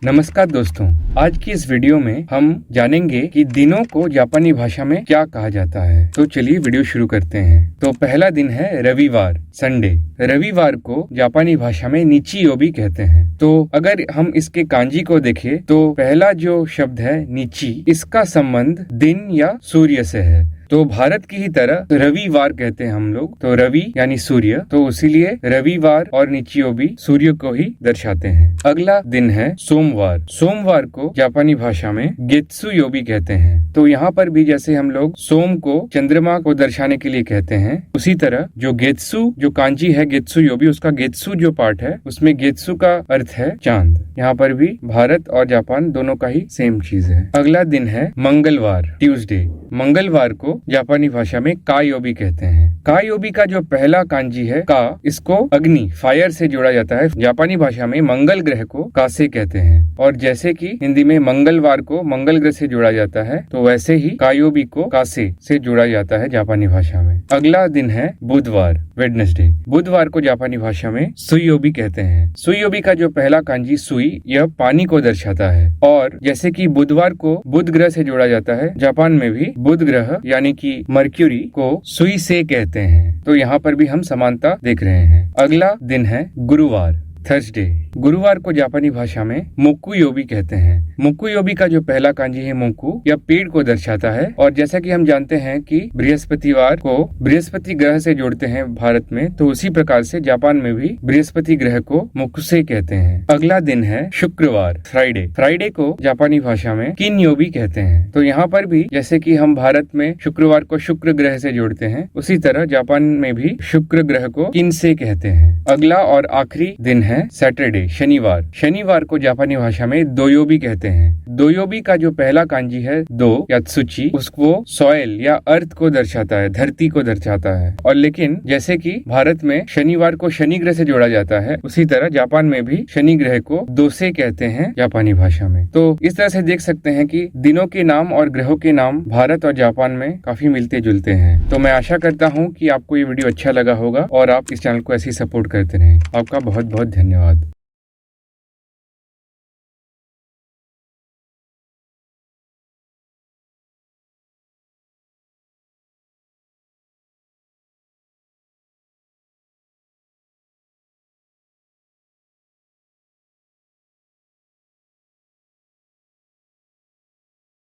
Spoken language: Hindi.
नमस्कार दोस्तों, आज की इस वीडियो में हम जानेंगे कि दिनों को जापानी भाषा में क्या कहा जाता है। तो चलिए वीडियो शुरू करते हैं। तो पहला दिन है रविवार, संडे। रविवार को जापानी भाषा में निचियोबी कहते हैं। तो अगर हम इसके कांजी को देखें तो पहला जो शब्द है निची, इसका संबंध दिन या सूर्य से है। तो भारत की ही तरह रविवार कहते हैं हम लोग, तो रवि यानी सूर्य, तो इसीलिए रविवार और निचियोबी सूर्य को ही दर्शाते हैं। अगला दिन है सोमवार। सोमवार को जापानी भाषा में गेत्सुयोबी कहते हैं। तो यहाँ पर भी जैसे हम लोग सोम को चंद्रमा को दर्शाने के लिए कहते हैं, उसी तरह जो गेत्सु जो कांजी है गेत्सुयोबी, उसका गेत्सु जो पार्ट है उसमें गेत्सु का अर्थ है चांद। यहाँ पर भी भारत और जापान दोनों का ही सेम चीज है। अगला दिन है मंगलवार, ट्यूसडे। मंगलवार को जापानी भाषा में कायोबी कहते हैं। कायोबी का जो पहला कांजी है का, इसको अग्नि फायर से जोड़ा जाता है। जापानी भाषा में मंगल ग्रह को कासे कहते हैं, और जैसे कि हिंदी में मंगलवार को मंगल ग्रह से जोड़ा जाता है, तो वैसे ही कायोबी को कासे से जोड़ा जाता है जापानी भाषा में। अगला दिन है बुधवार, वेडनेसडे। बुधवार को जापानी भाषा में सुयोबी कहते हैं। सुयोबी का जो पहला कांजी सुई, यह पानी को दर्शाता है, और जैसे कि बुधवार को बुध ग्रह से जोड़ा जाता है, जापान में भी बुध ग्रह यानी कि मर्क्यूरी को सुई से कहते हैं। तो यहाँ पर भी हम समानता देख रहे हैं। अगला दिन है गुरुवार, थर्सडे। गुरुवार को जापानी भाषा में मोकुयोबी कहते हैं। मोकुयोबी का जो पहला कांजी है मोकु, यह पेड़ को दर्शाता है, और जैसा कि हम जानते हैं कि बृहस्पतिवार को बृहस्पति ग्रह से जोड़ते हैं भारत में, तो उसी प्रकार से जापान में भी बृहस्पति ग्रह को मोकुसे कहते हैं। अगला दिन है शुक्रवार, फ्राइडे। फ्राइडे को जापानी भाषा में किनयोबी कहते हैं। तो यहाँ पर भी जैसे कि हम भारत में शुक्रवार को शुक्र ग्रह से जोड़ते हैं, उसी तरह जापान में भी शुक्र ग्रह को किनसे कहते हैं। अगला और आखिरी दिन है सैटरडे, शनिवार। शनिवार को जापानी भाषा में दोयोबी कहते हैं। दोयोबी का जो पहला कांजी है दो या त्सुची, उसको सॉइल या अर्थ को दर्शाता है, धरती को दर्शाता है। और लेकिन जैसे कि भारत में शनिवार को शनि ग्रह से जोड़ा जाता है, उसी तरह जापान में भी शनि ग्रह को दोसे कहते हैं जापानी भाषा में। तो इस तरह से देख सकते हैं कि दिनों के नाम और ग्रहों के नाम भारत और जापान में काफी मिलते जुलते हैं। तो मैं आशा करता हूँ कि आपको ये वीडियो अच्छा लगा होगा और आप इस चैनल को ऐसे ही सपोर्ट करते रहें। आपका बहुत बहुत धन्यवाद।